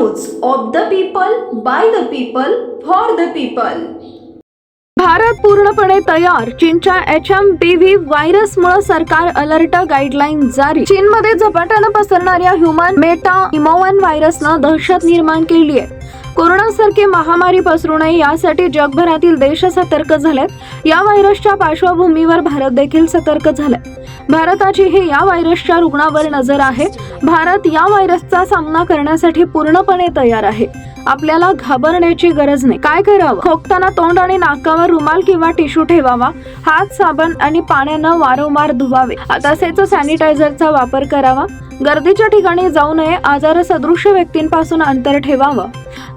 News of the people, by the people, for the people. Bharat पूर्णपणे तयार, चीनच्या HMPV व्हायरसमुळे सरकार अलर्ट, गाईडलाईन जारी। चीनमध्ये झपाट्याने पसरणाऱ्या ह्यूमन मेटाइमोवन व्हायरसनं दहशत निर्माण केली आहे। कोरोनासारखी महामारी पसरू नये यासाठी जगभरातील देश सतर्क झालेत। या व्हायरसच्या पार्श्वभूमीवर भारत देखील सतर्क झालाय। भारताचीही या व्हायरसच्या रुग्णावर नजर आहे। भारत या व्हायरसचा सामना करण्यासाठी पूर्णपणे तयार आहे। आपल्याला घाबरण्याची गरज नाही। काय करावं? खोकताना तोंड आणि नाकावर रुमाल किंवा टिश्यू ठेवावा। हात साबण आणि पाण्यानं वारंवार धुवावे। तसेच सॅनिटायझरचा वापर करावा। गर्दीच्या ठिकाणी जाऊ नये। आजार सदृश व्यक्तींपासून अंतर ठेवावं।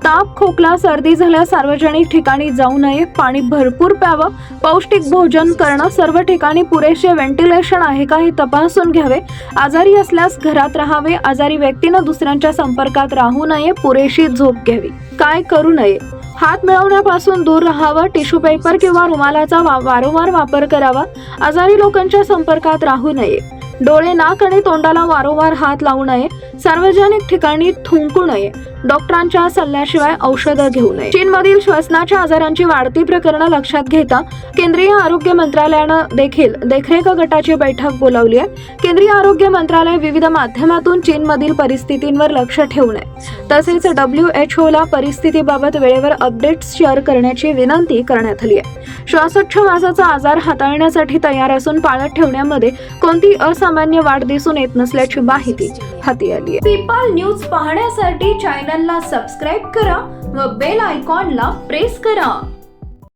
ताप, खोकला, सर्दी झाल्यास सार्वजनिक ठिकाणी जाऊ नये। पाणी भरपूर प्यावं। पौष्टिक भोजन करणं। सर्व ठिकाणी पुरेसे व्हेंटिलेशन आहे का हे तपासून घ्यावे। आजारी असल्यास घरात राहावे। आजारी व्यक्तीनं दुसऱ्यांच्या संपर्कात राहू नये। पुरेशी झोप घ्यावी। काय करू नये? हात मिळवण्यापासून दूर राहावं। टिश्यू पेपर किंवा रुमालाचा वारंवार वापर करावा। आजारी लोकांच्या संपर्कात राहू नये। डोळे, नाक आणि तोंडाला वारंवार हात लावू नये। सार्वजनिक ठिकाणी थुंकू नये। डॉक्टरांच्या सल्ल्याशिवाय औषधं घेऊ नये। चीनमधील श्वसनाच्या आजारांची वाढती प्रकरणं लक्षात घेता केंद्रीय आरोग्य मंत्रालयानं देखील देखरेख गटाची बैठक बोलावली आहे। केंद्रीय आरोग्य मंत्रालय विविध माध्यमातून चीनमधील परिस्थितींवर लक्ष ठेवून आहे। तसेच WHO ला परिस्थितीबाबत वेळेवर अपडेट्स शेअर करण्याची विनंती करण्यात आली आहे। श्वासोच्छवासाचा आजार हाताळण्यासाठी तयार असून पाळत ठेवण्यामध्ये कोणती असामान्य वाढ दिसून येत नसल्याची माहिती हाती आली आहे। पीपल न्यूज पाहण्यासाठी चॅनलला सबस्क्राईब करा व बेल आयकॉनला प्रेस करा।